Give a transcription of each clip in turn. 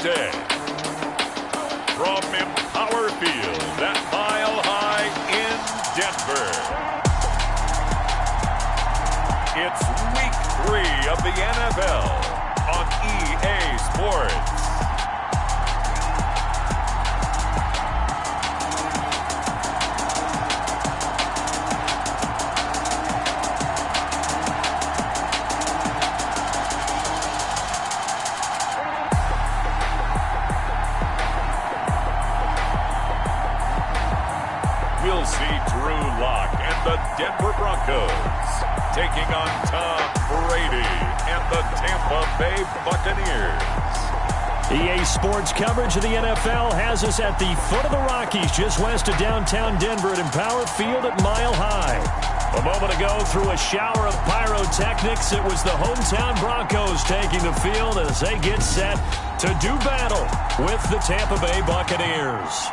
today. From Empower Field at Mile High in Denver. It's Week 3 of the NFL on EA Sports. We'll see Drew Lock and the Denver Broncos taking on Tom Brady and the Tampa Bay Buccaneers. EA Sports coverage of the NFL has us at the foot of the Rockies, just west of downtown Denver at Empower Field at Mile High. A moment ago, through a shower of pyrotechnics, it was the hometown Broncos taking the field as they get set to do battle with the Tampa Bay Buccaneers.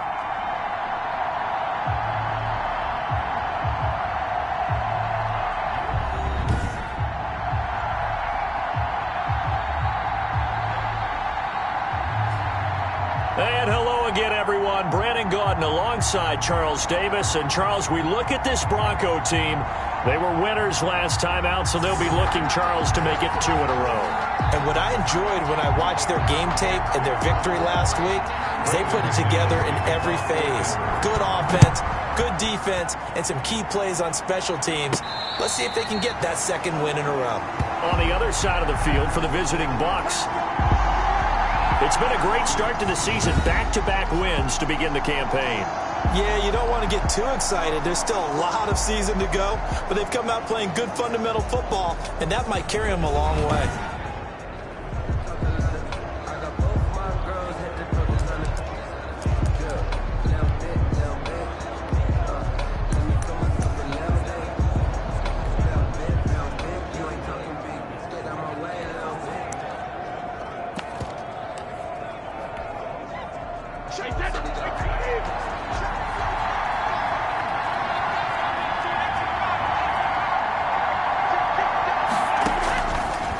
And hello again, everyone. Brandon Gaudin alongside Charles Davis. And, Charles, we look at this Bronco team. They were winners last time out, so they'll be looking, Charles, to make it 2 in a row. And what I enjoyed when I watched their game tape and their victory last week is they put it together in every phase. Good offense, good defense, and some key plays on special teams. Let's see if they can get that second win in a row. On the other side of the field for the visiting Bucs, it's been a great start to the season. Back-to-back wins to begin the campaign. Yeah, you don't want to get too excited. There's still a lot of season to go, but they've come out playing good fundamental football, and that might carry them a long way.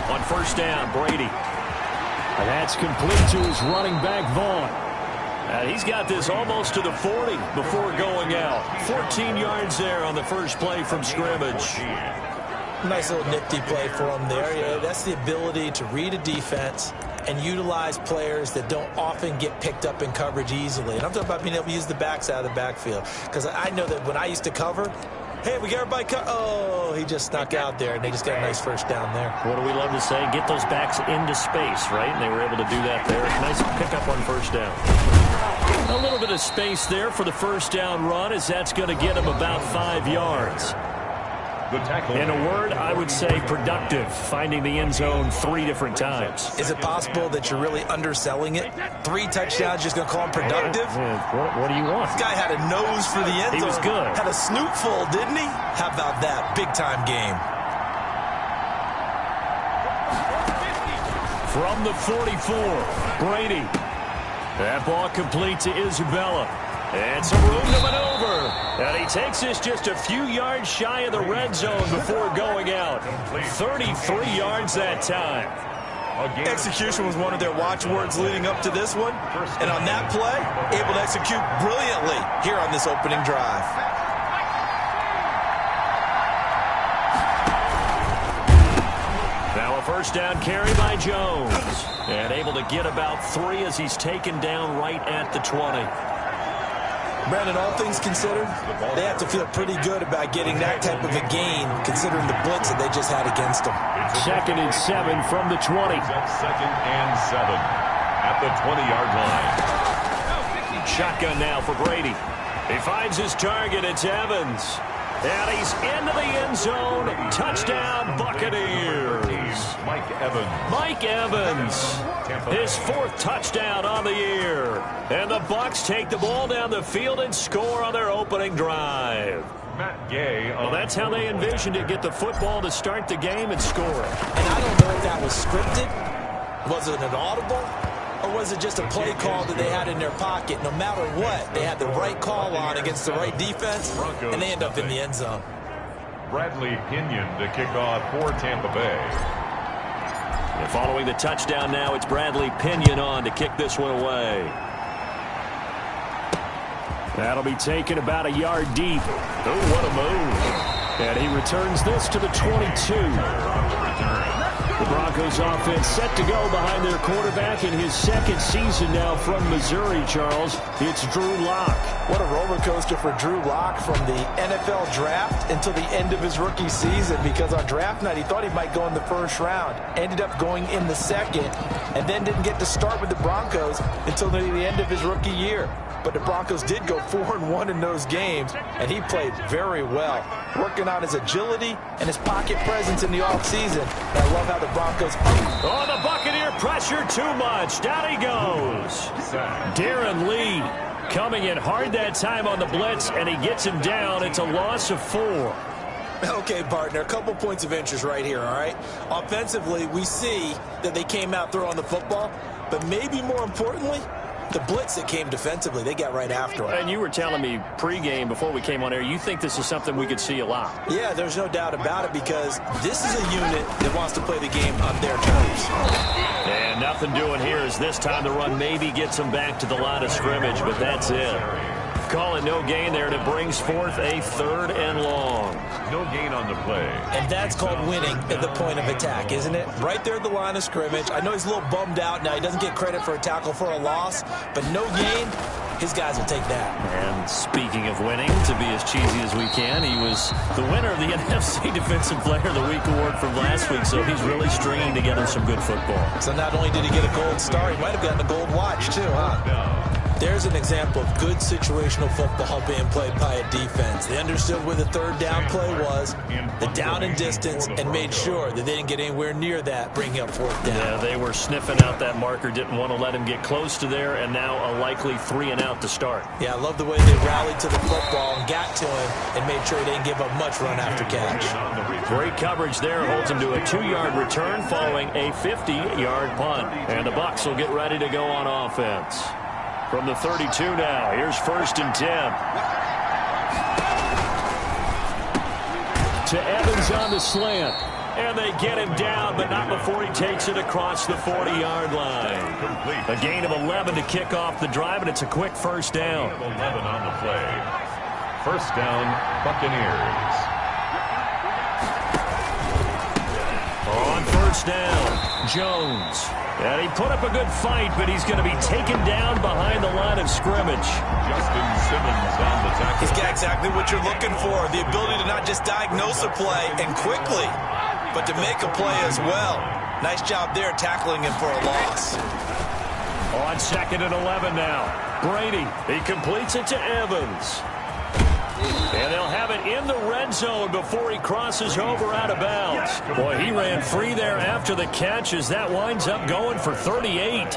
On first down, Brady. And that's complete to his running back, Vaughn. He's got this almost to the 40 before going out. 14 yards there on the first play from scrimmage. Nice little nifty play for him there. Yeah, that's the ability to read a defense and utilize players that don't often get picked up in coverage easily. And I'm talking about being able to use the backs out of the backfield. Because I know that when I used to cover, hey, we got everybody oh, he just snuck out there, and they just got a nice first down there. What do we love to say? Get those backs into space, right? And they were able to do that there. Nice pickup on first down. A little bit of space there for the first down run, as that's going to get him about 5 yards. In a word, I would say productive, finding the end zone 3 different times. Is it possible that you're really underselling it? 3 touchdowns, just going to call him productive? What do you want? This guy had a nose for the end zone. He was good. Had a snoot full, didn't he? How about that? Big-time game. From the 44, Brady. That ball complete to Isabella. And some room to maneuver. And he takes this just a few yards shy of the red zone before going out. 33 yards that time. Execution was one of their watchwords leading up to this one. And on that play, able to execute brilliantly here on this opening drive. Now a first down carry by Jones. And able to get about 3 as he's taken down right at the 20. Brandon, all things considered, they have to feel pretty good about getting that type of a gain, considering the blitz that they just had against them. 2nd and 7 from the 20. 2nd and 7 at the 20-yard line. Shotgun now for Brady. He finds his target. It's Evans. And he's into the end zone. Touchdown, Buccaneers. Mike Evans. Mike Evans. His 4th touchdown on the year. And the Bucs take the ball down the field and score on their opening drive. Matt Gay. Well, that's how they envisioned it. Get the football to start the game and score. And I don't know if that was scripted. Was it an audible? Or was it just a play call that they had in their pocket? No matter what, they had the right call on against the right defense, and they end up in the end zone. Bradley Pinion to kick off for Tampa Bay. Following the touchdown now, it's Bradley Pinion on to kick this one away. That'll be taken about a yard deep. Oh, what a move. And he returns this to the 22. The Broncos offense set to go behind their quarterback in his second season now from Missouri, Charles. It's Drew Lock. What a roller coaster for Drew Lock from the NFL draft until the end of his rookie season, because on draft night he thought he might go in the first round. Ended up going in the second and then didn't get to start with the Broncos until near the end of his rookie year. But the Broncos did go 4-1 in those games, and he played very well, working on his agility and his pocket presence in the offseason. And I love how the Broncos... Oh, the Buccaneer pressure too much. Down he goes. Darren Lee coming in hard that time on the blitz, and he gets him down. It's a loss of 4. Okay, partner, a couple points of interest right here, all right? Offensively, we see that they came out throwing the football, but maybe more importantly, the blitz that came defensively, they got right after him. And you were telling me pregame before we came on air, you think this is something we could see a lot. Yeah, there's no doubt about it, because this is a unit that wants to play the game on their terms. And nothing doing here as this time the run maybe gets them back to the line of scrimmage, but that's it. Call it no gain there, and it brings forth a 3rd and long. No gain on the play. And that's called winning at the point of attack, isn't it? Right there at the line of scrimmage. I know he's a little bummed out now. He doesn't get credit for a tackle for a loss, but no gain, his guys will take that. And speaking of winning, to be as cheesy as we can, he was the winner of the NFC Defensive Player of the Week award from last week, so he's really stringing together some good football. So not only did he get a gold star, he might have gotten a gold watch too, huh? There's an example of good situational football being played by a defense. They understood where the 3rd down play was, the down and distance, and made sure that they didn't get anywhere near that, bringing up 4th down. Yeah, they were sniffing out that marker, didn't want to let him get close to there, and now a likely 3 and out to start. Yeah, I love the way they rallied to the football and got to him and made sure he didn't give up much run after catch. Great coverage there, holds him to a 2-yard return following a 50-yard punt. And the Bucs will get ready to go on offense. From the 32 now, here's 1st and 10. To Evans on the slant. And they get him down, but not before he takes it across the 40-yard line. A gain of 11 to kick off the drive, and it's a quick 1st down. 11 on the play. 1st down, Buccaneers. On 1st down, Jones. And he put up a good fight, but he's going to be taken down behind the line of scrimmage. Justin Simmons on the tackle. He's got exactly what you're looking for, the ability to not just diagnose a play and quickly, but to make a play as well. Nice job there tackling him for a loss. On 2nd and 11 now. Brady, he completes it to Evans. And they'll have it in the red zone before he crosses over out of bounds. Boy, he ran free there after the catch as that winds up going for 38.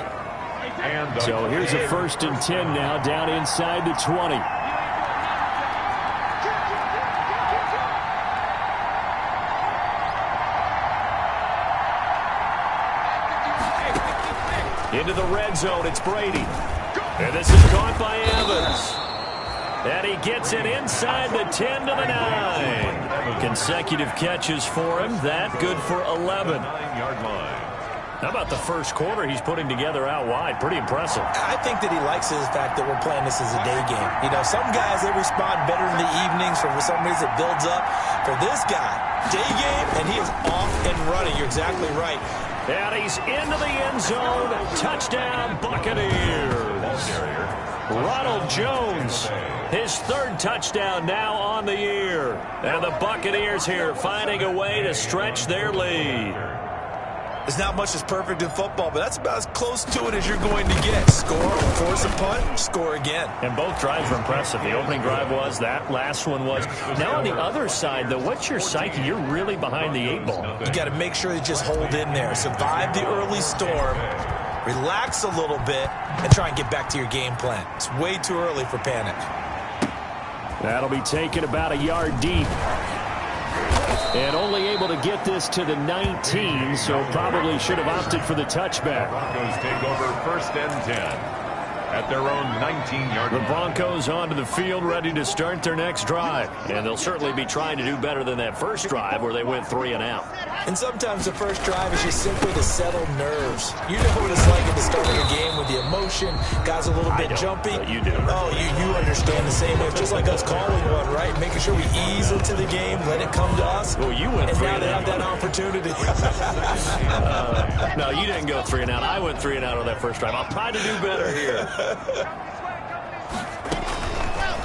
So here's a 1st and 10 now down inside the 20. Into the red zone, it's Brady. And this is caught by Evans. And he gets it inside the 10 to the 9. Consecutive catches for him. That good for 11. 9-yard line. How about the first quarter he's putting together out wide? Pretty impressive. I think that he likes the fact that we're playing this as a day game. You know, some guys, they respond better in the evenings. For some reason, it builds up. For this guy, day game, and he is off and running. You're exactly right. And he's into the end zone. Touchdown, Buccaneers. Ronald Jones, his 3rd touchdown now on the year. And the Buccaneers here finding a way to stretch their lead. There's not much that's perfect in football, but that's about as close to it as you're going to get. Score, force a punt, score again. And both drives were impressive. The opening drive was, that last one was. Now on the other side, though, what's your psyche? You're really behind the 8 ball. You got to make sure you just hold in there. Survive the early storm. Relax a little bit and try and get back to your game plan. It's way too early for panic. That'll be taken about a yard deep. And only able to get this to the 19, so probably should have opted for the touchback. Broncos take over 1st and 10 at their own 19-yard line. The Broncos onto the field ready to start their next drive. And they'll certainly be trying to do better than that first drive where they went 3 and out. And sometimes the first drive is just simply to settle nerves. You know what it's like at the start of the game with the emotion. Guys a little bit jumpy. You do. Oh, you understand the same way. It's just like us calling one, right? Making sure we ease into the game, let it come to us. Well, you went and 3 now and they out. have that opportunity. No, you didn't go 3 and out. I went 3 and out on that first drive. I'll try to do better here.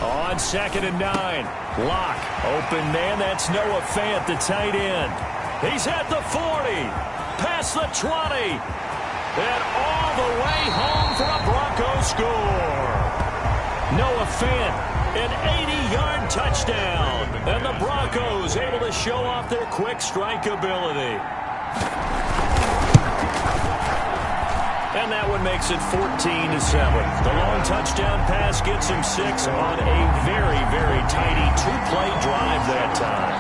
On 2nd and 9. Lock. Open man. That's Noah Fant, the tight end. He's at the 40. Past the 20. And all the way home for a Broncos score. Noah Fant, an 80-yard touchdown. And the Broncos able to show off their quick strike ability. And that one makes it 14-7. The long touchdown pass gets him 6 on a very, very tidy 2-play drive that time.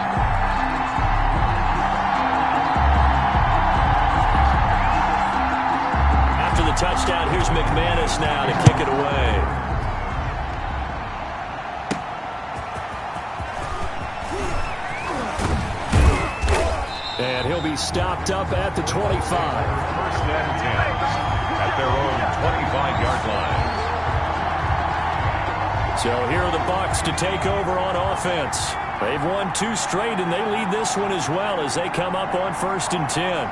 After the touchdown, here's McManus now to kick it away. And he'll be stopped up at the 25. First and 10. At their own 25-yard line. So here are the Bucs to take over on offense. They've won 2 straight, and they lead this one as well as they come up on 1st and 10.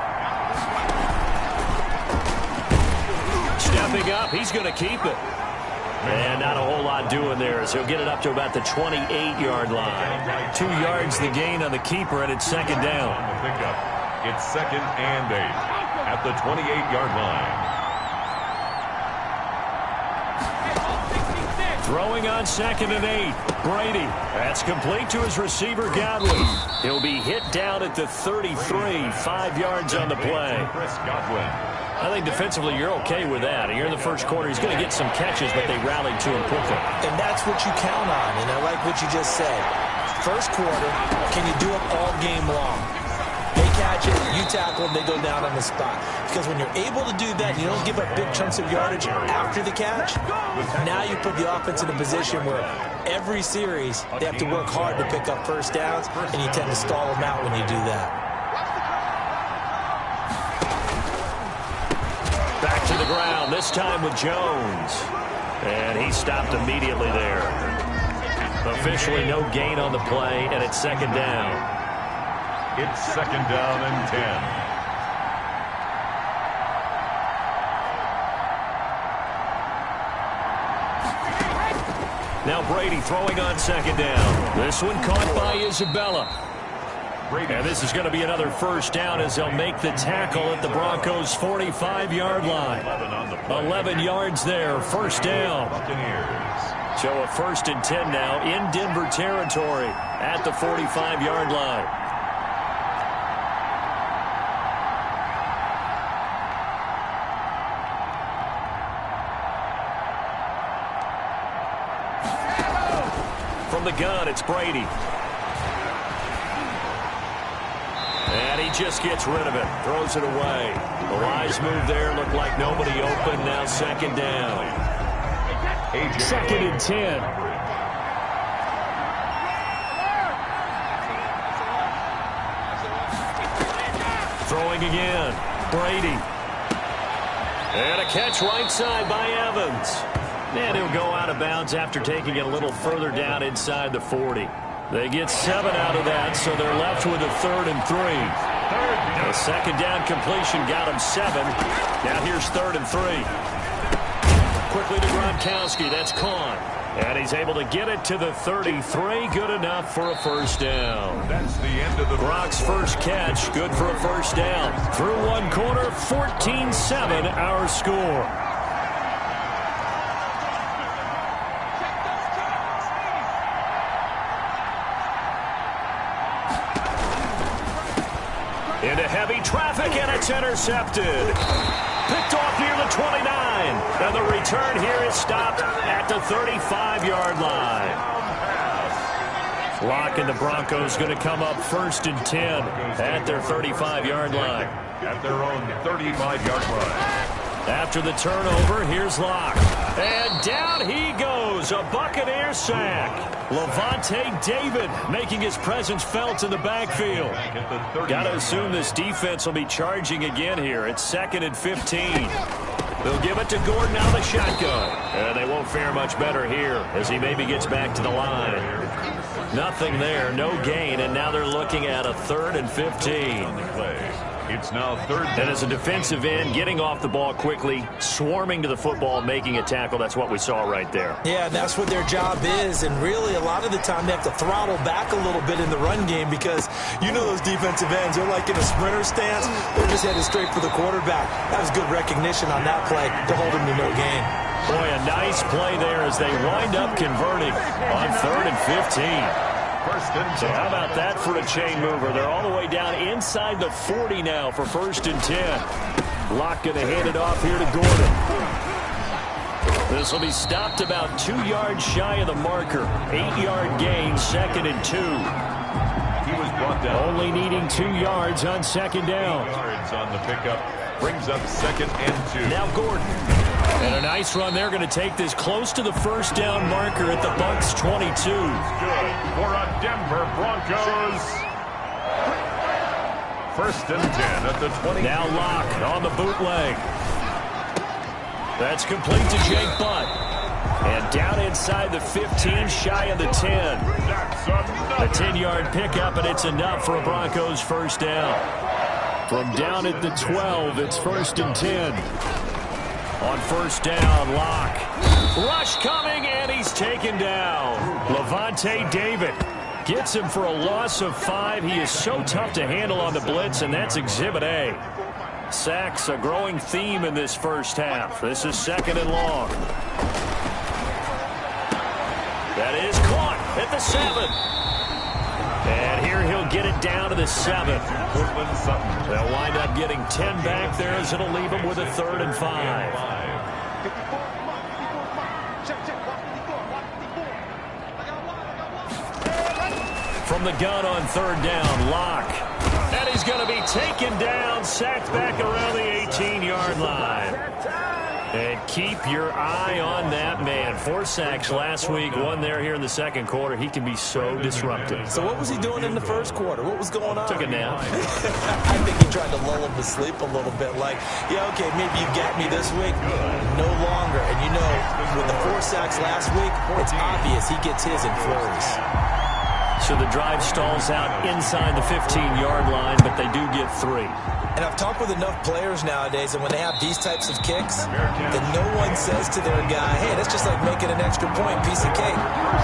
Stepping up, he's going to keep it. And not a whole lot doing there as he'll get it up to about the 28-yard line. 2 yards the gain on the keeper, and it's 2nd down. On the pickup, it's 2nd and 8 at the 28-yard line. Throwing on 2nd and 8. Brady. That's complete to his receiver, Godwin. He'll be hit down at the 33. 5 yards on the play. I think defensively you're okay with that. Here in the first quarter, he's going to get some catches, but they rallied to him quickly. And that's what you count on, and I like what you just said. First quarter, can you do it all game long? They catch it, you tackle them, they go down on the spot. Because when you're able to do that, you don't give up big chunks of yardage after the catch, now you put the offense in a position where every series they have to work hard to pick up first downs, and you tend to stall them out when you do that. Back to the ground, this time with Jones. And he stopped immediately there. Officially no gain on the play, and it's 2nd down. It's 2nd down and 10. Now Brady throwing on 2nd down. This one caught by Isabella. And this is going to be another first down as they'll make the tackle at the Broncos' 45-yard line. 11 yards there, first down. So a 1st and 10 now in Denver territory at the 45-yard line. From the gun, it's Brady. And he just gets rid of it, throws it away. The wise move there, looked like nobody open, now 2nd down. 2nd and 10. Throwing again, Brady. And a catch right side by Evans. And he'll go out of bounds after taking it a little further down inside the 40. They get 7 out of that, so they're left with a 3rd and 3. A 2nd down completion got him 7. Now here's 3rd and 3. Quickly to Gronkowski. That's Kahn. And he's able to get it to the 33. Good enough for a first down. That's the end of the Brock's first catch. Good for a first down. Through one quarter, 14-7 our score. Into heavy traffic, and it's intercepted. Picked off near the 29. And the return here is stopped at the 35-yard line. Lock and the Broncos going to come up 1st and 10 at their 35-yard line. At their own 35-yard line. After the turnover, here's Locke. And down he goes. A Buccaneer sack. Levante David making his presence felt in the backfield. Got to assume this defense will be charging again here. It's 2nd and 15. They'll give it to Gordon out of the shotgun. And they won't fare much better here as he maybe gets back to the line. Nothing there, no gain, and now they're looking at a 3rd and 15. It's now 3rd. And as a defensive end, getting off the ball quickly, swarming to the football, making a tackle, that's what we saw right there. Yeah, and that's what their job is. And really, a lot of the time, they have to throttle back a little bit in the run game because you know those defensive ends, they're like in a sprinter stance. They're just headed straight for the quarterback. That was good recognition on that play to hold him to no gain. Boy, a nice play there as they wind up converting on 3rd and 15. So how about that for a chain mover? They're all the way down inside the 40 now for 1st and 10. Locke going to hand it off here to Gordon. This will be stopped about 2 yards shy of the marker. 8-yard gain, 2nd and 2. He was brought down. Only needing 2 yards on 2nd down. 8 yards on the pickup. Brings up 2nd and 2. Now Gordon. And a nice run there, going to take this close to the 1st down marker at the Bucs 22. Good for a Denver Broncos. 1st and 10 at the 20. Now Locke on the bootleg. That's complete to Jake Butt. And down inside the 15, shy of the 10. A 10-yard pickup, and it's enough for a Broncos 1st down. From down at the 12, it's 1st and 10. On 1st down, Locke. Rush coming, and he's taken down. Levante David gets him for a loss of 5. He is so tough to handle on the blitz, and that's Exhibit A. Sacks, a growing theme in this 1st half. This is 2nd and long. That is caught at the 7. And here he'll get it down to the 7. They'll wind up getting 10 back there as it'll leave him with a 3rd and 5. From the gun on 3rd down, Locke. And he's going to be taken down, sacked back around the 18-yard line. And keep your eye on that man. 4 sacks last week, 1 there here in the 2nd quarter. He can be so disruptive. So what was he doing in the 1st quarter? What was going on? Took a nap. I think he tried to lull him to sleep a little bit. Like, yeah, okay, maybe you got me this week. No longer. And you know, with the 4 sacks last week, it's obvious he gets his in flurries. So the drive stalls out inside the 15-yard line, but they do get 3. And I've talked with enough players nowadays, and when they have these types of kicks, then no one says to their guy, hey, that's just like making an extra point, piece of cake.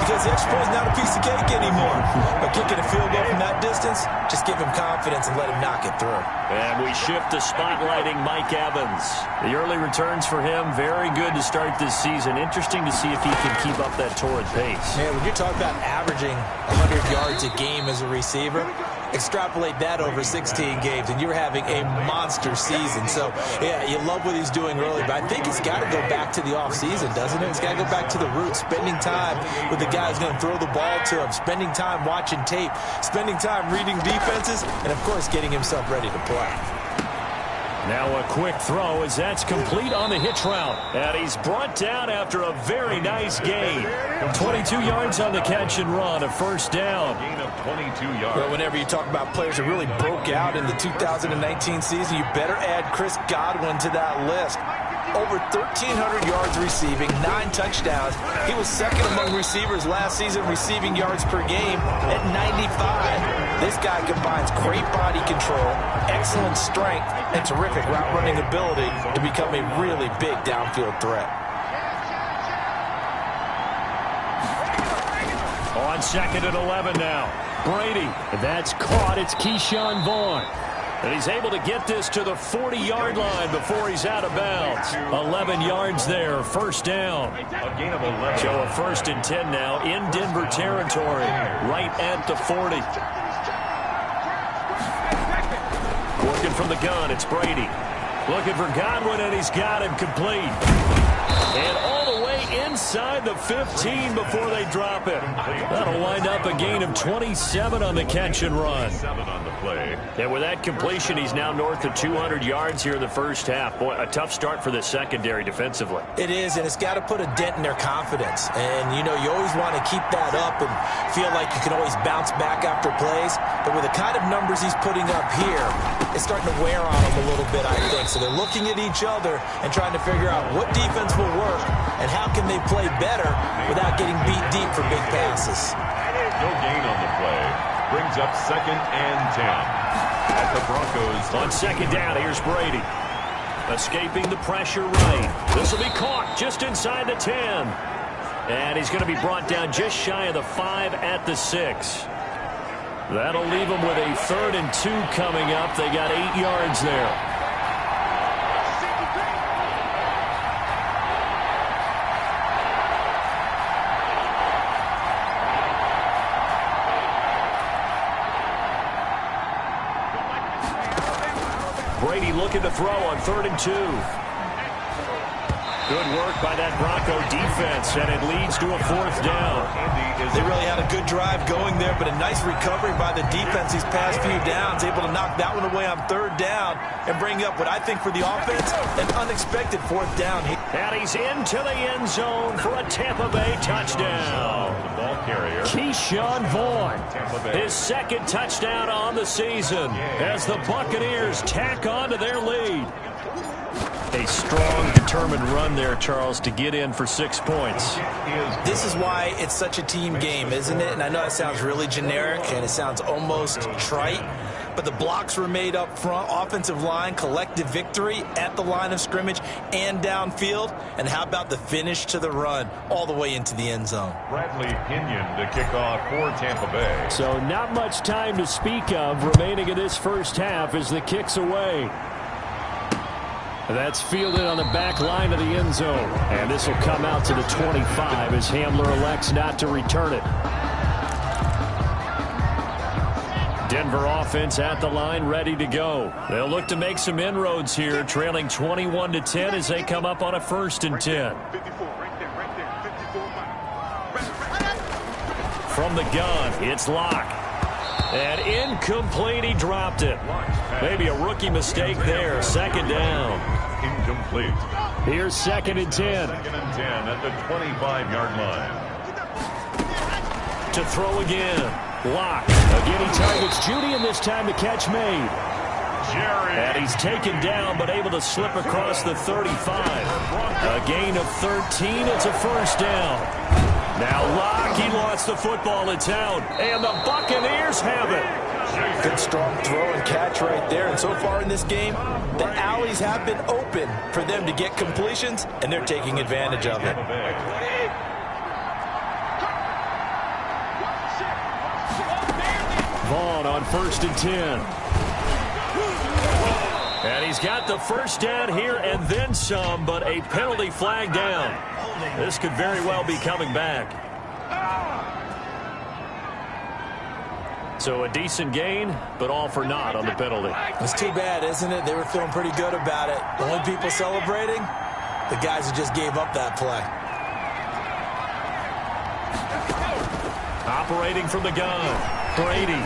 Because the extra point is not a piece of cake anymore. But kicking a field goal from that distance, just give him confidence and let him knock it through. And we shift to spotlighting Mike Evans. The early returns for him, very good to start this season. Interesting to see if he can keep up that torrid pace. Man, when you're talking about averaging 100 yards a game as a receiver, extrapolate that over 16 games, and you're having a monster season. So, yeah, you love what he's doing early, but I think it's got to go back to the offseason, doesn't it? It's got to go back to the roots, spending time with the guy who's going to throw the ball to him, spending time watching tape, spending time reading defenses, and, of course, getting himself ready to play. Now a quick throw as that's complete on the hitch route. And he's brought down after a very nice gain. 22 yards on the catch and run, a 1st down. Gain of 22 yards. Well, whenever you talk about players that really broke out in the 2019 season, you better add Chris Godwin to that list. Over 1,300 yards receiving, 9 touchdowns. He was 2nd among receivers last season receiving yards per game at 95. This guy combines great body control, excellent strength, and terrific route running ability to become a really big downfield threat. On 2nd and 11 now. Brady. That's caught. It's Keyshawn Vaughn. And he's able to get this to the 40-yard line before he's out of bounds. 11 yards there, 1st down. A gain of 11. So a 1st and 10 now in Denver territory, right at the 40. Working from the gun, it's Brady. Looking for Godwin, and he's got him complete. And all the way inside the 15 before they drop it. That'll wind up a gain of 27 on the catch and run. 7 on the play. And with that completion, he's now north of 200 yards here in the first half. Boy, a tough start for the secondary defensively. It is, and it's got to put a dent in their confidence. And, you know, you always want to keep that up and feel like you can always bounce back after plays. But with the kind of numbers he's putting up here, it's starting to wear on them a little bit, I think. So they're looking at each other and trying to figure out what defense will work and how can they play better without getting beat deep for big passes. No gain on the play. Brings up 2nd and 10. At the Broncos. On 2nd down, here's Brady. Escaping the pressure right. This will be caught just inside the 10. And he's going to be brought down just shy of the 5 at the 6. That'll leave them with a 3rd and 2 coming up. They got 8 yards there. Brady looking to throw on 3rd and 2. Good work by that Bronco defense, and it leads to a 4th down. They really had a good drive going there, but a nice recovery by the defense these past few downs, able to knock that one away on 3rd down and bring up what I think for the offense, an unexpected 4th down. And he's into the end zone for a Tampa Bay touchdown. The ball carrier. Keyshawn Vaughn, his 2nd touchdown on the season as the Buccaneers tack on to their lead. A strong, determined run there, Charles, to get in for 6 points. This is why it's such a team game, isn't it? And I know it sounds really generic and it sounds almost trite, but the blocks were made up front, offensive line, collective victory at the line of scrimmage and downfield. And how about the finish to the run all the way into the end zone? Bradley Pinion to kick off for Tampa Bay. So not much time to speak of remaining in this first half as the kick's away. That's fielded on the back line of the end zone. And this will come out to the 25 as Hamler elects not to return it. Denver offense at the line, ready to go. They'll look to make some inroads here, trailing 21-10 as they come up on a 1st and 10. From the gun, it's Locke. And incomplete, he dropped it. Maybe a rookie mistake there. 2nd down. Incomplete. Here's 2nd and 10. 2nd and 10 at the 25-yard line. To throw again. Locke. Again, he targets Judy, and this time the catch made. And he's taken down, but able to slip across the 35. A gain of 13. It's a 1st down. Now Locke, he lost the football. It's out. And the Buccaneers have it. Good strong throw and catch right there. And so far in this game, the alleys have been open for them to get completions, and they're taking advantage of it. Vaughn on 1st and 10. And he's got the 1st down here and then some, but a penalty flag down. This could very well be coming back. So a decent gain, but all for naught on the penalty. It's too bad, isn't it? They were feeling pretty good about it. The only people celebrating, the guys who just gave up that play. Operating from the gun, Brady.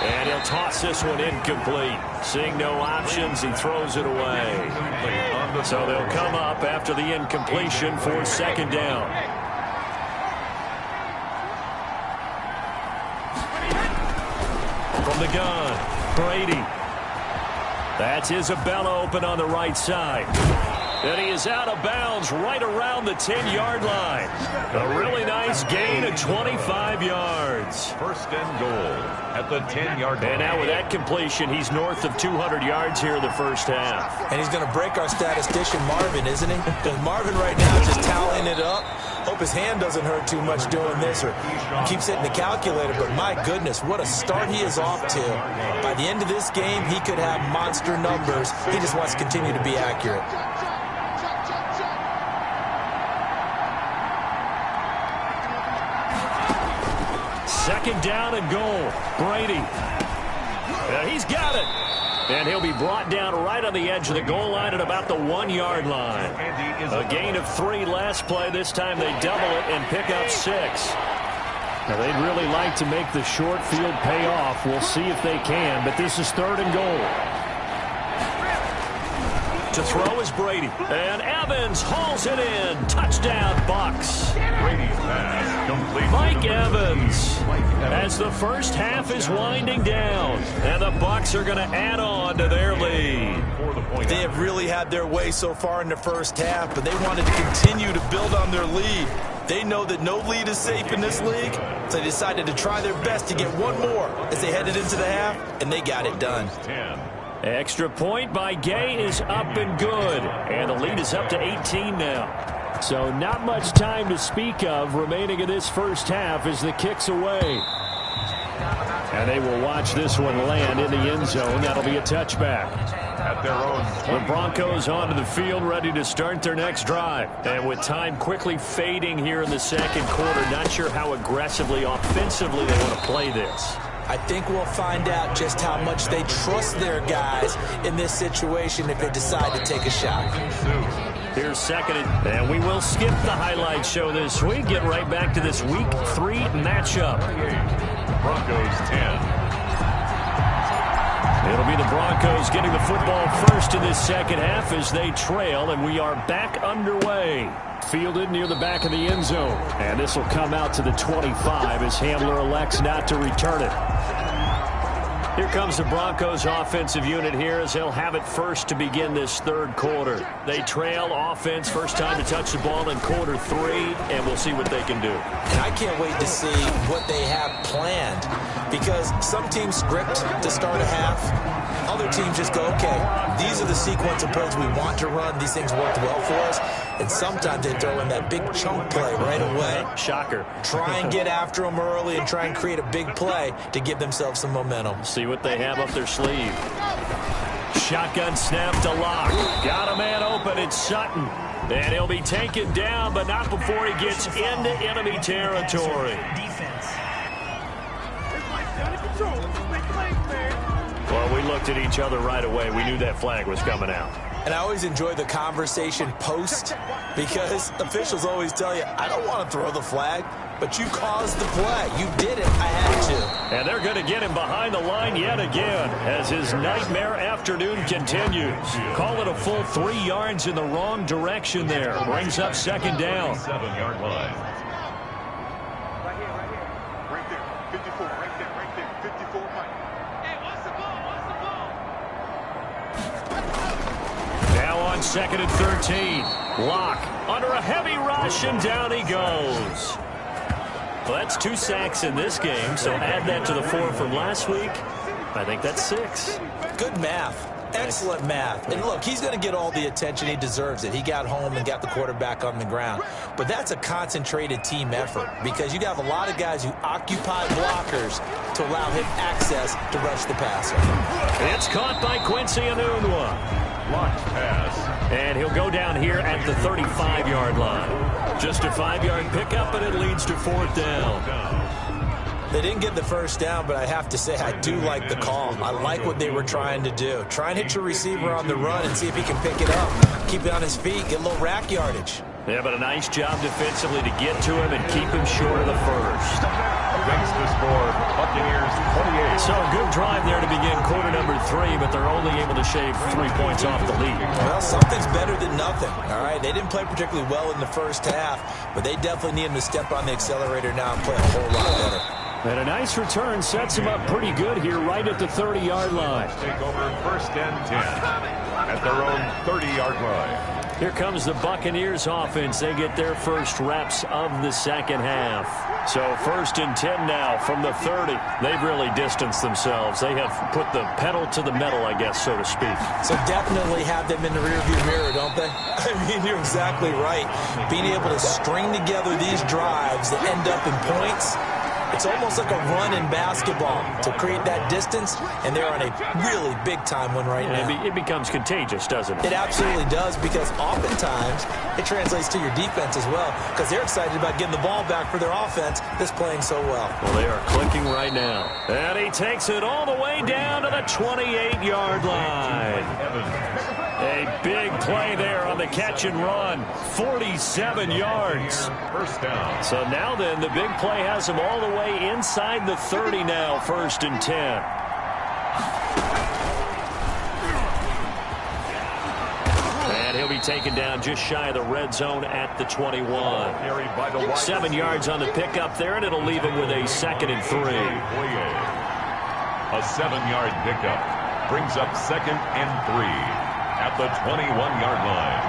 And he'll toss this one incomplete. Seeing no options, he throws it away. So they'll come up after the incompletion for 2nd down. From the gun, Brady. That's Isabella open on the right side. And he is out of bounds right around the 10-yard line. A really nice gain of 25 yards. 1st and goal at the 10-yard line. And now with that completion, he's north of 200 yards here in the first half. And he's going to break our statistician Marvin, isn't he? Because Marvin right now is just tallying it up. Hope his hand doesn't hurt too much doing this or keeps hitting the calculator. But my goodness, what a start he is off to. By the end of this game, he could have monster numbers. He just wants to continue to be accurate. Second down and goal. Brady. He's got it. And he'll be brought down right on the edge of the goal line at about the 1-yard line. A gain of 3 last play. This time they double it and pick up 6. Now, they'd really like to make the short field pay off. We'll see if they can, but this is 3rd and goal. To throw is Brady. And Evans hauls it in. Touchdown, Bucs. Brady's pass complete. Mike Evans. As the first half is winding down. And the Bucs are going to add on to their lead. They have really had their way so far in the first half, but they wanted to continue to build on their lead. They know that no lead is safe in this league, so they decided to try their best to get one more as they headed into the half, and they got it done. Extra point by Gay is up and good. And the lead is up to 18 now. So not much time to speak of remaining in this first half as the kick's away. And they will watch this one land in the end zone. That'll be a touchback. At their own. The Broncos onto the field ready to start their next drive. And with time quickly fading here in the second quarter, not sure how aggressively, offensively they want to play this. I think we'll find out just how much they trust their guys in this situation if they decide to take a shot. Here's 2nd, and we will skip the highlight show this week. Get right back to this Week 3 matchup. Broncos 10. It'll be the Broncos getting the football first in this second half as they trail, and we are back underway. Fielded near the back of the end zone. And this will come out to the 25 as Hamler elects not to return it. Here comes the Broncos offensive unit here as they'll have it first to begin this 3rd quarter. They trail offense, first time to touch the ball in quarter 3, and we'll see what they can do. And I can't wait to see what they have planned, because some teams script to start a half. Other teams just go, okay, these are the sequence of plays we want to run. These things worked well for us. And sometimes they throw in that big chunk play right away. Shocker. Try and get after them early and try and create a big play to give themselves some momentum. See what they have up their sleeve. Shotgun snap to Locke. Got a man open. It's Sutton. And he'll be taken down, but not before he gets into enemy territory. Well, we looked at each other right away. We knew that flag was coming out. And I always enjoy the conversation post, because officials always tell you, I don't want to throw the flag, but you caused the play. You did it. I had to. And they're going to get him behind the line yet again as his nightmare afternoon continues. Call it a full 3 yards in the wrong direction there. Brings up 2nd down. 7-yard line. Right there. 54. Right there. 54. Hey, what's the ball? Now on 2nd and 13. Locke under a heavy rush, and down he goes. Well, that's 2 sacks in this game, so add that to the 4 from last week. I think that's 6. Good math. Excellent math. And look, he's going to get all the attention. He deserves it. He got home and got the quarterback on the ground. But that's a concentrated team effort, because you have a lot of guys who occupy blockers to allow him access to rush the passer. It's caught by Quincy Enunwa. Launch pass. And he'll go down here at the 35-yard line. Just a 5-yard pickup, and it leads to 4th down. They didn't get the first down, but I have to say I do like the call. I like what they were trying to do. Try and hit your receiver on the run and see if he can pick it up. Keep it on his feet, get a little rack yardage. Yeah, but a nice job defensively to get to him and keep him short of the first. Makes the score, Buccaneers 28. So a good drive there to begin quarter number 3, but they're only able to shave 3 points off the lead. Well, something's better than nothing, all right? They didn't play particularly well in the first half, but they definitely need him to step on the accelerator now and play a whole lot better. And a nice return sets him up pretty good here right at the 30-yard line. Take over 1st and 10 at their own 30-yard line. Here comes the Buccaneers offense. They get their first reps of the second half. So 1st and 10 now from the 30. They've really distanced themselves. They have put the pedal to the metal, I guess, so to speak. So definitely have them in the rearview mirror, don't they? I mean, you're exactly right. Being able to string together these drives that end up in points It's almost like a run in basketball to create that distance, and they're on a really big-time one right now. It becomes contagious, doesn't it? It absolutely does, because oftentimes it translates to your defense as well, because they're excited about getting the ball back for their offense that's playing so well. Well, they are clicking right now. And he takes it all the way down to the 28-yard line. A big play there on the catch and run. 47 yards. First down. So now then, the big play has him all the way inside the 30 now, 1st and 10. And he'll be taken down just shy of the red zone at the 21. 7 yards on the pickup there, and it'll leave him with a 2nd and 3. A 7-yard pickup brings up 2nd and 3. At the 21-yard line.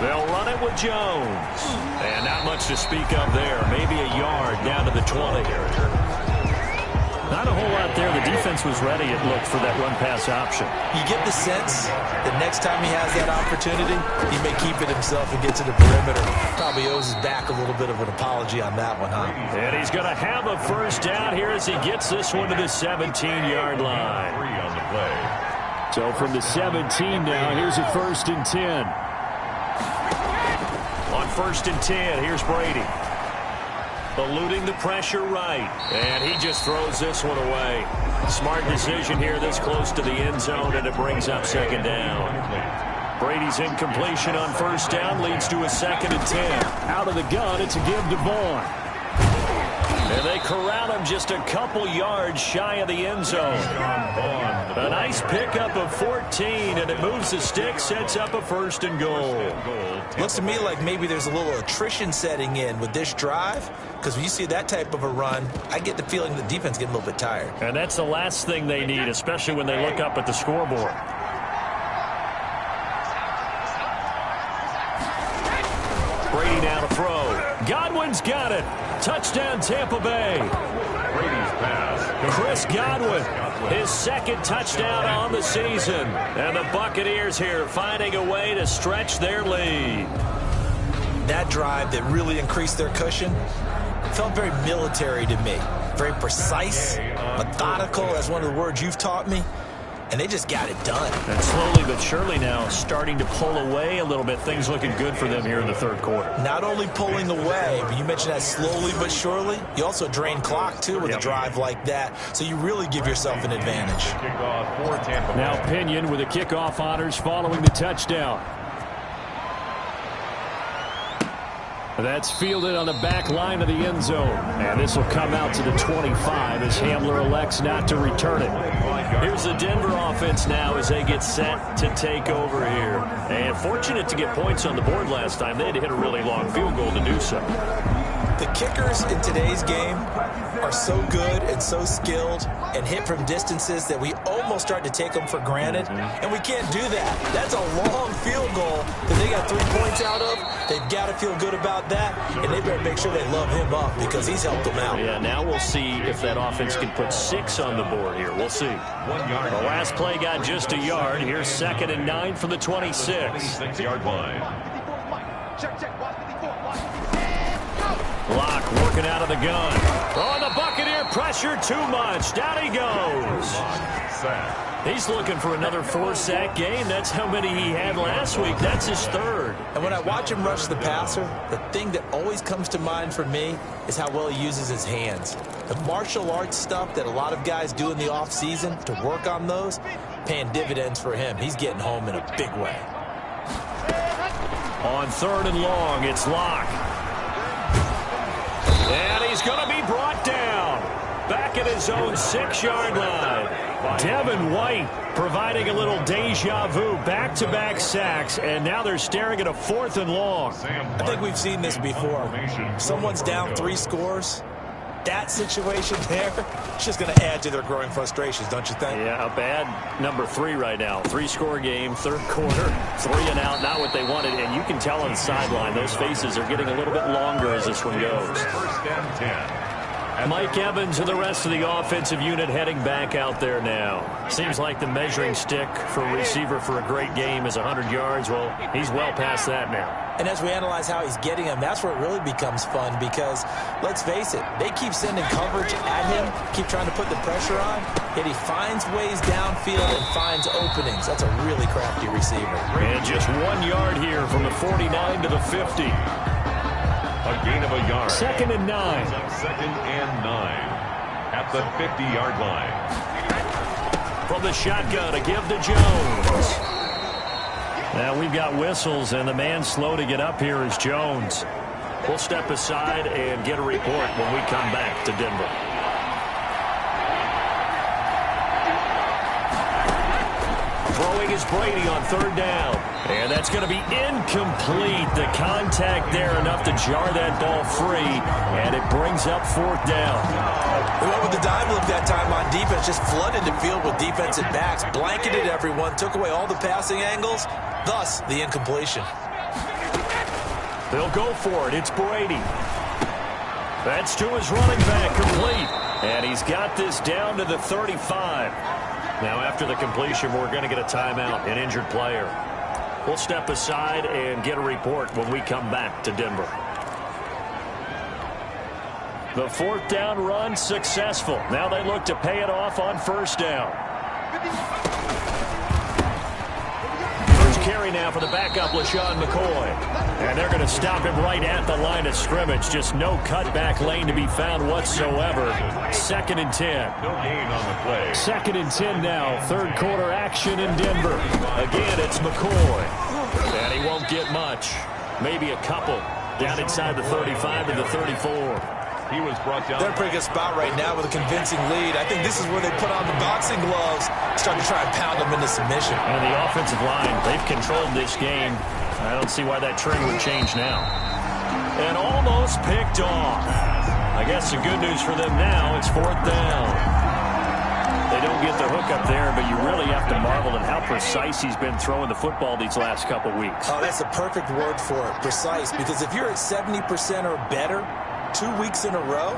They'll run it with Jones. And not much to speak of there. Maybe a yard down to the 20. Not a whole lot there. The defense was ready, it looked, for that run-pass option. You get the sense that next time he has that opportunity, he may keep it himself and get to the perimeter. Probably owes his back a little bit of an apology on that one, huh? And he's going to have a first down here as he gets this one to the 17-yard line. 3 on the play. So from the 17 now, here's a 1st and 10. On 1st and 10, here's Brady. Eluding the pressure right. And he just throws this one away. Smart decision here this close to the end zone, and it brings up 2nd down. Brady's incompletion on 1st down leads to a 2nd and 10. Out of the gun, it's a give to Vaughn. And they corral him just a couple yards shy of the end zone. A nice pickup of 14, and it moves the stick, sets up a 1st and goal. Looks to me like maybe there's a little attrition setting in with this drive, because when you see that type of a run, I get the feeling the defense getting a little bit tired. And that's the last thing they need, especially when they look up at the scoreboard. Brady now to throw. Godwin's got it. Touchdown, Tampa Bay. Brady's pass. Chris Godwin, his 2nd touchdown on the season. And the Buccaneers here finding a way to stretch their lead. That drive that really increased their cushion felt very military to me. Very precise, methodical, that's one of the words you've taught me. And they just got it done. And slowly but surely now starting to pull away a little bit. Things looking good for them here in the 3rd quarter. Not only pulling away, but you mentioned that slowly but surely. You also drain clock, too, with a drive like that. So you really give yourself an advantage. Kickoff for Tampa Bay. Now Pinion with the kickoff honors following the touchdown. That's fielded on the back line of the end zone. And this will come out to the 25 as Hamler elects not to return it. Here's the Denver offense now as they get set to take over here. And fortunate to get points on the board last time. They had to hit a really long field goal to do so. The kickers in today's game are so good and so skilled and hit from distances that we almost start to take them for granted. And we can't do that. That's a long field goal that they got 3 points out of. They've got to feel good about that, and they better make sure they love him up because he's helped them out. Yeah, now we'll see if that offense can put 6 on the board here. We'll see. 1 yard. The last play got just a yard. Here's 2nd and 9 from the 26. 6-yard line. Locke working out of the gun. Oh, the Buccaneer pressure too much. Down he goes. Sack. He's looking for another 4-sack game. That's how many he had last week. That's his 3rd. And when I watch him rush the passer, the thing that always comes to mind for me is how well he uses his hands. The martial arts stuff that a lot of guys do in the offseason to work on those, paying dividends for him. He's getting home in a big way. On 3rd and long, it's Locke. And he's going to be brought down. Back at his own 6-yard line. Devin White providing a little deja vu. Back-to-back sacks, and now they're staring at a 4th and long. I think we've seen this before. Someone's down 3 scores. That situation there, it's just going to add to their growing frustrations, don't you think? Yeah, a bad number 3 right now. 3-score game, 3rd quarter, 3 and out, not what they wanted. And you can tell on the sideline, those faces are getting a little bit longer as this one goes. 1st and 10. Mike Evans and the rest of the offensive unit heading back out there now. Seems like the measuring stick for a receiver for a great game is 100 yards. Well, he's well past that now. And as we analyze how he's getting them, that's where it really becomes fun because, let's face it, they keep sending coverage at him, keep trying to put the pressure on, yet he finds ways downfield and finds openings. That's a really crafty receiver. And just 1 yard here from the 49 to the 50. A gain of a yard. 2nd and 9. Second and 9 at the 50-yard line. From the shotgun, a give to Jones. Now we've got whistles, and the man slow to get up here is Jones. We'll step aside and get a report when we come back to Denver. Throwing is Brady on 3rd down. And that's going to be incomplete. The contact there enough to jar that ball free, and it brings up 4th down. We went with the dime look that time on defense, just flooded the field with defensive backs, blanketed everyone, took away all the passing angles, thus the incompletion. They'll go for it. It's Brady. That's to his running back, complete. And he's got this down to the 35. Now after the completion, we're going to get a timeout, an injured player. We'll step aside and get a report when we come back to Denver. The 4th down run successful. Now they look to pay it off on 1st down. First carry now for the backup, LaShawn McCoy. And they're going to stop him right at the line of scrimmage. Just no cutback lane to be found whatsoever. 2nd and 10. No gain on the play. 2nd and 10 now. 3rd quarter action in Denver. Again, it's McCoy. And he won't get much. Maybe a couple. Down inside the 35 to the 34. He was brought down. They're in a pretty good spot right now with a convincing lead. I think this is where they put on the boxing gloves, start to try and pound them into submission. And the offensive line, they've controlled this game. I don't see why that trend would change now. And almost picked off. I guess the good news for them now, it's 4th down. They don't get the hook up there, but you really have to marvel at how precise he's been throwing the football these last couple weeks. Oh, that's the perfect word for it, precise, because if you're at 70% or better 2 weeks in a row,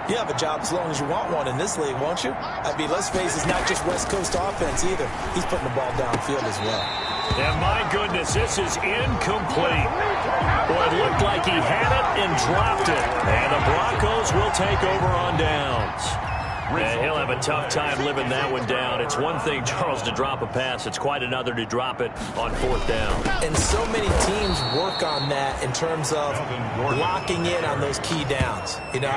you have a job as long as you want one in this league, won't you? I mean, let's face it, it's not just West Coast offense either. He's putting the ball downfield as well. And my goodness, this is incomplete. Boy, it looked like he had it and dropped it. And the Broncos will take over on downs. And he'll have a tough time living that one down. It's one thing, Charles, to drop a pass. It's quite another to drop it on 4th down. And so many teams work on that in terms of locking in on those key downs. You know,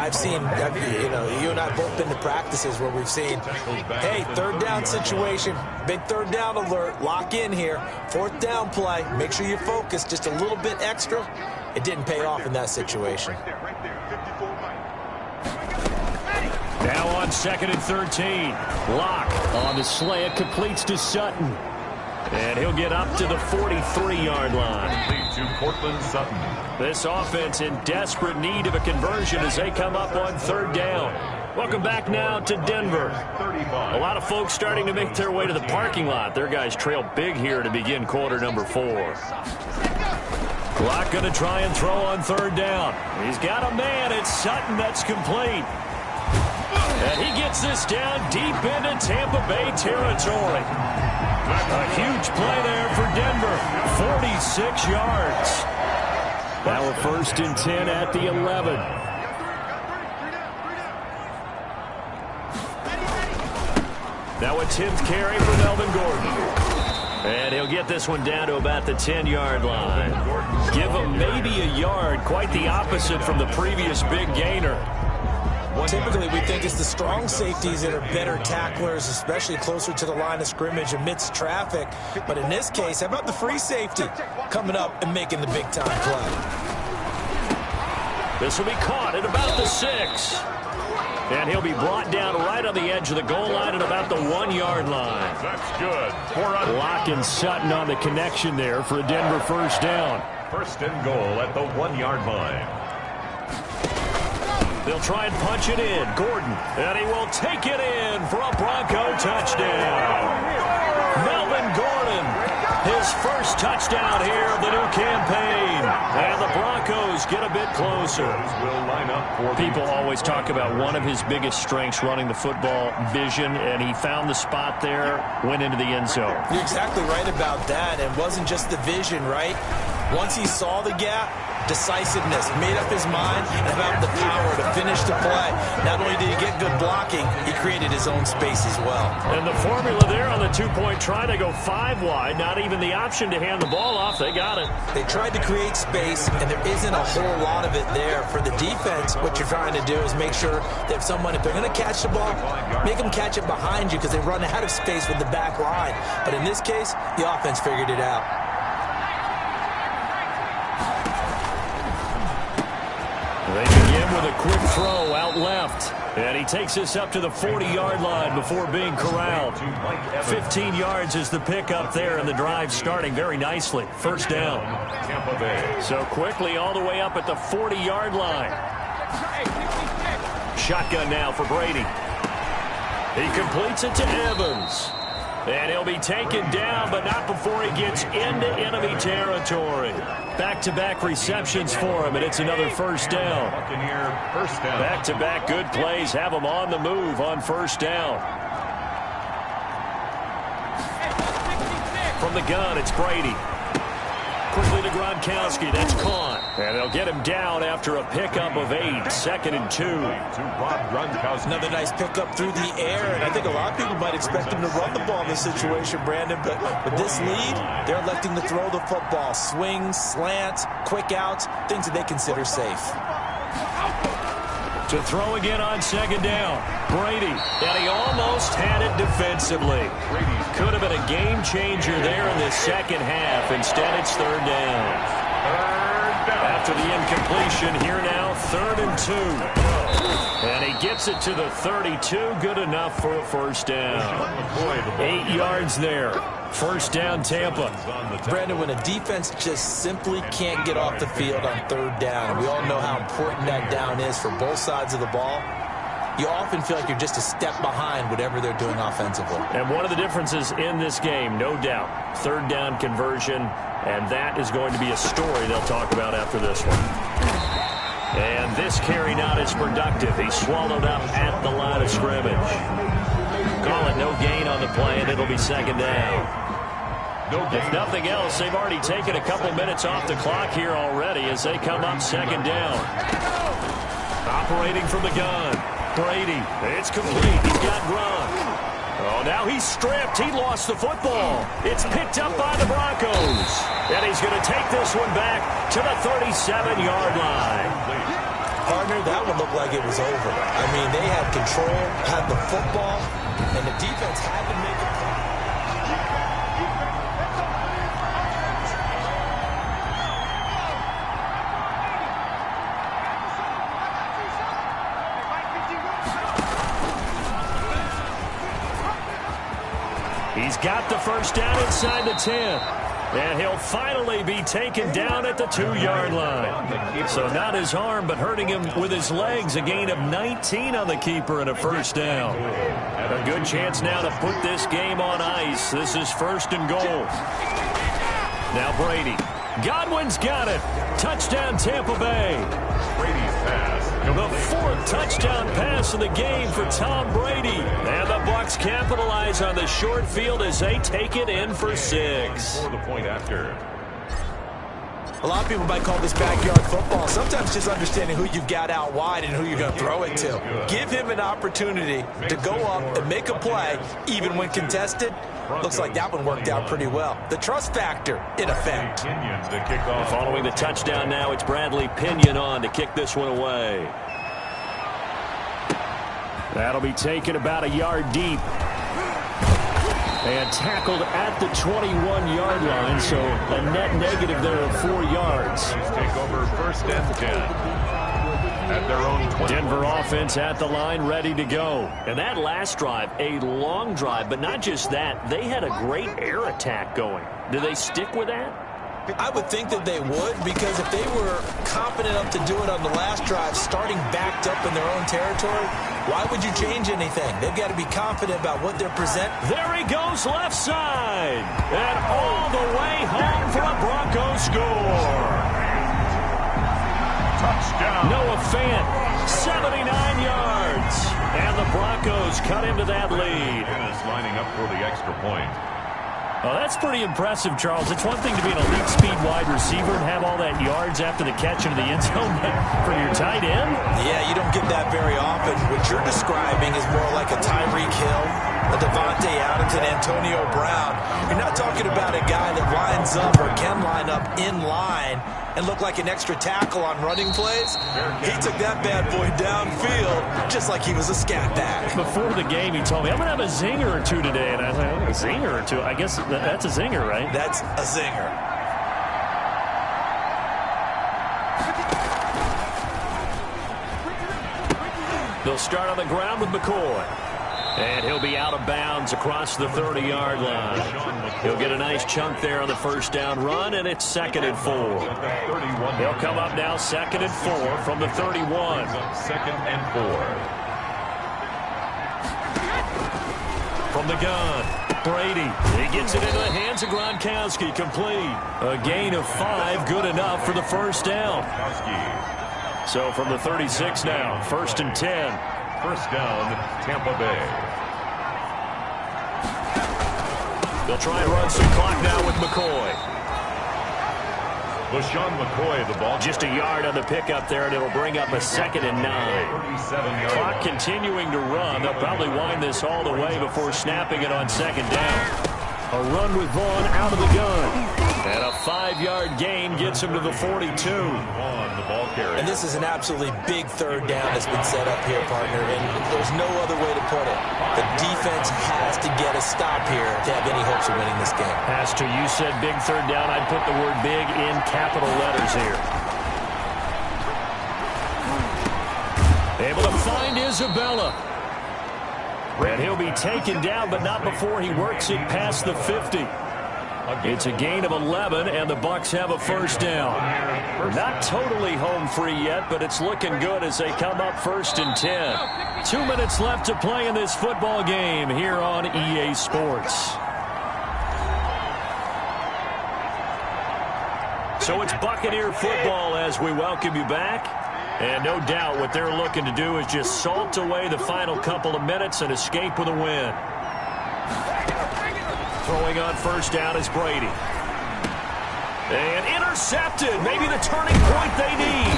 you and I both been to practices where we've seen, hey, 3rd down situation, big 3rd down alert, lock in here, 4th down play, make sure you focus just a little bit extra. It didn't pay off in that situation. Now on 2nd and 13. Lock on the slant, completes to Sutton. And he'll get up to the 43-yard line. Lead to Cortland Sutton. This offense in desperate need of a conversion as they come up on 3rd down. Welcome back now to Denver. A lot of folks starting to make their way to the parking lot. Their guys trail big here to begin quarter number 4. Lock going to try and throw on 3rd down. He's got a man. It's Sutton. That's complete. And he gets this down deep into Tampa Bay territory. A huge play there for Denver. 46 yards. Now a 1st and 10 at the 11. Now a 10th carry for Melvin Gordon. And he'll get this one down to about the 10-yard line. Give him maybe a yard. Quite the opposite from the previous big gainer. Typically, we think it's the strong safeties that are better tacklers, especially closer to the line of scrimmage amidst traffic. But in this case, how about the free safety coming up and making the big-time play? This will be caught at about the 6. And he'll be brought down right on the edge of the goal line at about the 1-yard line. That's good. Lock and Sutton on the connection there for a Denver 1st down. 1st and goal at the 1-yard line. They'll try and punch it in. Gordon, and he will take it in for a Bronco touchdown. Melvin Gordon, his first touchdown here of the new campaign. And the Broncos Broncos get a bit closer. People always talk about one of his biggest strengths running the football, vision, and he found the spot there, went into the end zone. You're exactly right about that. It wasn't just the vision, right? Once he saw the gap, decisiveness, made up his mind, and about the power to finish the play. Not only did he get good blocking, he created his own space as well. And the formula there on the two-point try to go 5 wide, not even the option to hand the ball off. They got it. They tried to create space, and there isn't a whole lot of it there. For the defense, what you're trying to do is make sure that if they're going to catch the ball, make them catch it behind you because they run out of space with the back line. But in this case, the offense figured it out. They begin with a quick throw out left. And he takes this up to the 40-yard line before being corralled. 15 yards is the pickup there, and the drive starting very nicely. First down. So quickly all the way up at the 40-yard line. Shotgun now for Brady. He completes it to Evans. And he'll be taken down, but not before he gets into enemy territory. Back-to-back receptions for him, and it's another first down. Back-to-back good plays have him on the move on first down. From the gun, it's Brady. Quickly to Gronkowski. That's caught. And they'll get him down after a pickup of 8. 2nd and 2. Another nice pickup through the air, and I think a lot of people might expect him to run the ball in this situation, Brandon. But with this lead, they're electing to throw the football. Swings, slants, quick outs, things that they consider safe. To throw again on 2nd down. Brady. And he almost had it defensively. Could have been a game changer there in the second half. Instead, it's 3rd down. After the incompletion, here now, 3rd and 2. And he gets it to the 32. Good enough for a first down. 8 yards there. First down, Tampa. Brandon, when a defense just simply can't get off the field on 3rd down, and we all know how important that down is for both sides of the ball, you often feel like you're just a step behind whatever they're doing offensively. And one of the differences in this game, no doubt, 3rd down conversion, and that is going to be a story they'll talk about after this one. And this carry not as productive. He's swallowed up at the line of scrimmage. Call it no gain on the play, and it'll be 2nd down. If nothing else, they've already taken a couple minutes off the clock here already as they come up 2nd down. Operating from the gun. Brady. It's complete. He's got Gronk. Oh, now he's stripped. He lost the football. It's picked up by the Broncos. And he's going to take this one back to the 37-yard line. Partner, that one looked like it was over. I mean, they had control, had the football, and the defense had to make a play. He's got the first down inside the 10. And he'll finally be taken down at the 2-yard line. So not his arm, but hurting him with his legs. A gain of 19 on the keeper and a first down. A good chance now to put this game on ice. This is 1st and goal. Now Brady. Godwin's got it. Touchdown Tampa Bay. Brady's pass. The 4th touchdown pass of the game for Tom Brady. And the Bucs capitalize on the short field as they take it in for 6. For the point after. A lot of people might call this backyard football. Sometimes just understanding who you've got out wide and who you're going to throw it to. Give him an opportunity to go up and make a play, even when contested. Looks like that one worked out pretty well. The trust factor, in effect. Following the touchdown now, it's Bradley Pinion on to kick this one away. That'll be taken about a yard deep. And tackled at the 21-yard line, so a net negative there of 4 yards. Take over 1st and 10. At their own 20. Denver offense at the line, ready to go. And that last drive, a long drive, but not just that. They had a great air attack going. Do they stick with that? I would think that they would, because if they were confident enough to do it on the last drive, starting backed up in their own territory, why would you change anything? They've got to be confident about what they're presenting. There he goes left side. And all the way home for a Broncos score. Fant, 79 yards. And the Broncos cut into that lead. Dennis lining up for the extra point. Oh, that's pretty impressive, Charles. It's one thing to be an elite speed wide receiver and have all that yards after the catch into the end zone, but from your tight end? Yeah, you don't get that very often. What you're describing is more like a Tyreek Hill, a Devontae Adams, and Antonio Brown. You're not talking about a guy that lines up or can line up in line and look like an extra tackle on running plays. He took that bad boy downfield just like he was a scat back. Before the game, he told me, I'm going to have a zinger or two today. And I was like, oh, a zinger or two? I guess that's a zinger, right? That's a zinger. They'll start on the ground with McCoy. And he'll be out of bounds across the 30-yard line. He'll get a nice chunk there on the first down run, and it's 2nd and 4. They'll come up now 2nd and 4 from the 31. 2nd and 4. From the gun, Brady. He gets it into the hands of Gronkowski, complete. A gain of 5, good enough for the first down. So from the 36 now, 1st and 10. First down, Tampa Bay. They'll try and run some clock now with McCoy. LaShawn McCoy, the ball. Just a yard on the pickup there, and it'll bring up a 2nd and 9. Clock continuing to run. They'll probably wind this all the way before snapping it on 2nd down. A run with Vaughn out of the gun. And a 5-yard gain gets him to the 42. And this is an absolutely big 3rd down that's been set up here, partner. And there's no other way to put it. The defense has to get a stop here to have any hopes of winning this game. Has to. You said big 3rd down. I'd put the word big in capital letters here. Able to find Isabella. And he'll be taken down, but not before he works it past the 50. It's a gain of 11, and the Bucs have a first down. Not totally home free yet, but it's looking good as they come up 1st and 10. 2 minutes left to play in this football game here on EA Sports. So it's Buccaneer football as we welcome you back. And no doubt what they're looking to do is just salt away the final couple of minutes and escape with a win. Throwing on first down is Brady. And intercepted. Maybe the turning point they need.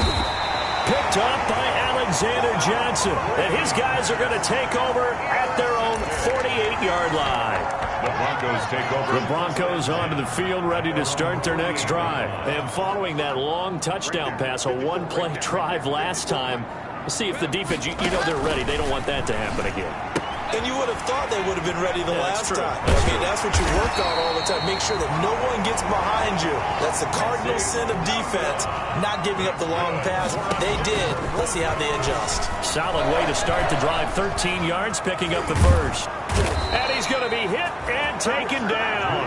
Picked up by Alexander Johnson. And his guys are going to take over at their own 48-yard line. The Broncos take over. The Broncos onto the field, ready to start their next drive. And following that long touchdown pass, a one-play drive last time, let's see if the defense, you know they're ready. They don't want that to happen again. And you would have thought they would have been ready the last time. That's what you work on all the time. Make sure that no one gets behind you. That's the cardinal sin of defense, not giving up the long pass. They did. Let's see how they adjust. Solid way to start the drive. 13 yards, picking up the first. And he's going to be hit and taken down.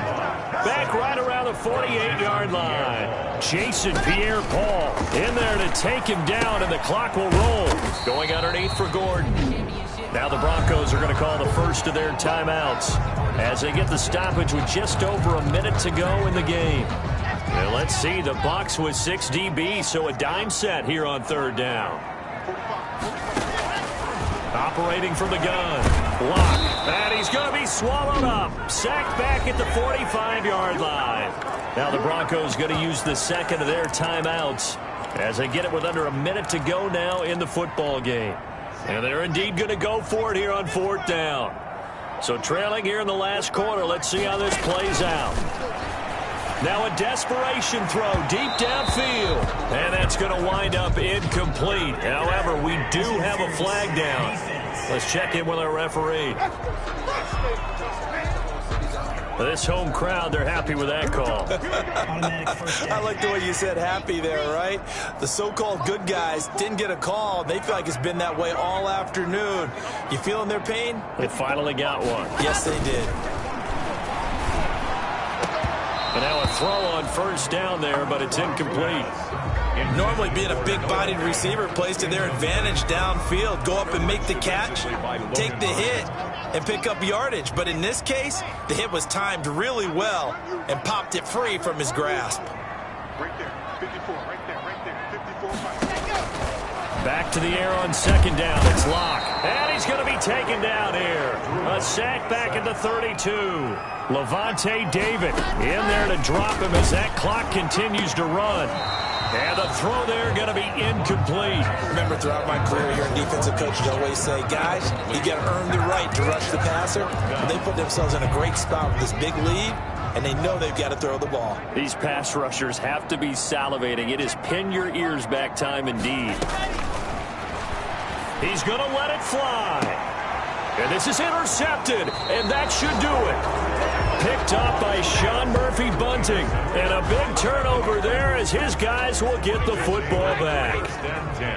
Back right around the 48-yard line. Jason Pierre-Paul in there to take him down, and the clock will roll. Going underneath for Gordon. Now the Broncos are going to call the first of their timeouts as they get the stoppage with just over a minute to go in the game. And let's see, the Bucs with 6 DBs, so a dime set here on 3rd down. Operating from the gun. Block. And he's going to be swallowed up. Sacked back at the 45-yard line. Now the Broncos going to use the second of their timeouts as they get it with under a minute to go now in the football game. And they're indeed going to go for it here on 4th down. So trailing here in the last quarter, let's see how this plays out. Now a desperation throw deep downfield. And that's going to wind up incomplete. However, we do have a flag down. Let's check in with our referee. This home crowd, they're happy with that call. I like the way you said happy there, right? The so-called good guys didn't get a call. They feel like it's been that way all afternoon. You feeling their pain? They finally got one. Yes, they did. And now a throw on first down there, but it's incomplete. Normally being a big-bodied receiver plays to their advantage downfield. Go up and make the catch, take the hit, and pick up yardage. But in this case, the hit was timed really well and popped it free from his grasp. Right there, 54, right there, 54. Back to the air on second down. It's Locke. And he's going to be taken down here. A sack back at the 32. Levante David in there to drop him as that clock continues to run. And the throw there going to be incomplete. Remember, throughout my career here in defensive coaches, I always say, guys, you got to earn the right to rush the passer. And they put themselves in a great spot with this big lead, and they know they've got to throw the ball. These pass rushers have to be salivating. It is pin your ears back time indeed. He's going to let it fly. And this is intercepted, and that should do it. Picked up by Sean Murphy-Bunting. And a big turnover there as his guys will get the football back. First and 10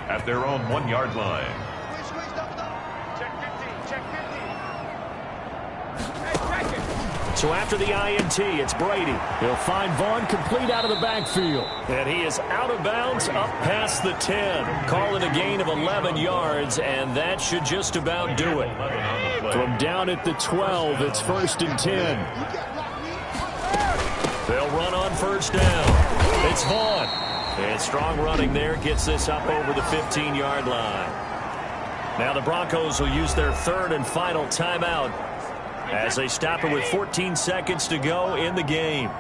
at their own 1-yard line. So after the INT, it's Brady. He'll find Vaughn complete out of the backfield. And he is out of bounds up past the 10. Call it a gain of 11 yards, and that should just about do it. From down at the 12, it's 1st and 10. They'll run on first down. It's Vaughn. And strong running there gets this up over the 15-yard line. Now the Broncos will use their third and final timeout as they stop it with 14 seconds to go in the game.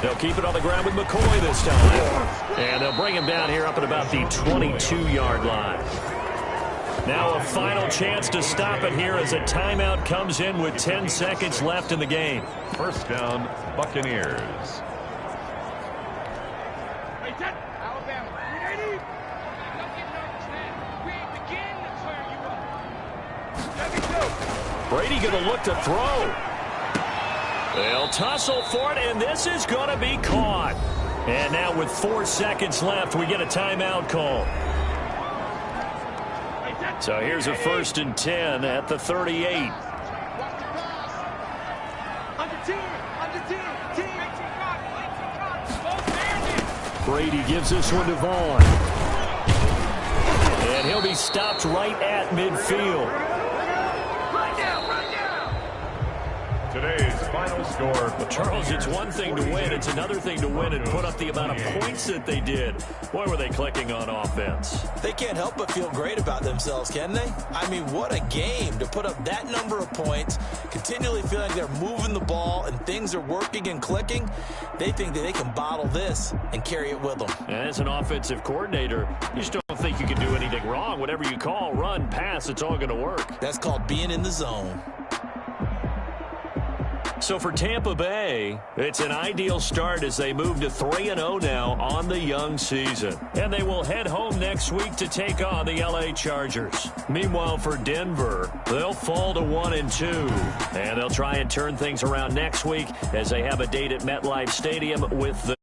They'll keep it on the ground with McCoy this time. And they'll bring him down here up at about the 22-yard line. Now a final chance to stop it here as a timeout comes in with 10 seconds left in the game. First down, Buccaneers. Brady going to look to throw. They'll tussle for it, and this is going to be caught. And now with 4 seconds left, we get a timeout call. So here's a 1st and 10 at the 38. Brady gives this one to Vaughn. And he'll be stopped right at midfield. Today's final score. Well, Charles, it's one thing to win. It's another thing to win and put up the amount of points that they did. Boy, were they clicking on offense. They can't help but feel great about themselves, can they? I mean, what a game to put up that number of points, continually feeling like they're moving the ball and things are working and clicking. They think that they can bottle this and carry it with them. And as an offensive coordinator, you just don't think you can do anything wrong. Whatever you call, run, pass, it's all going to work. That's called being in the zone. So for Tampa Bay, it's an ideal start as they move to 3-0 now on the young season. And they will head home next week to take on the LA Chargers. Meanwhile, for Denver, they'll fall to 1-2. And they'll try and turn things around next week as they have a date at MetLife Stadium with the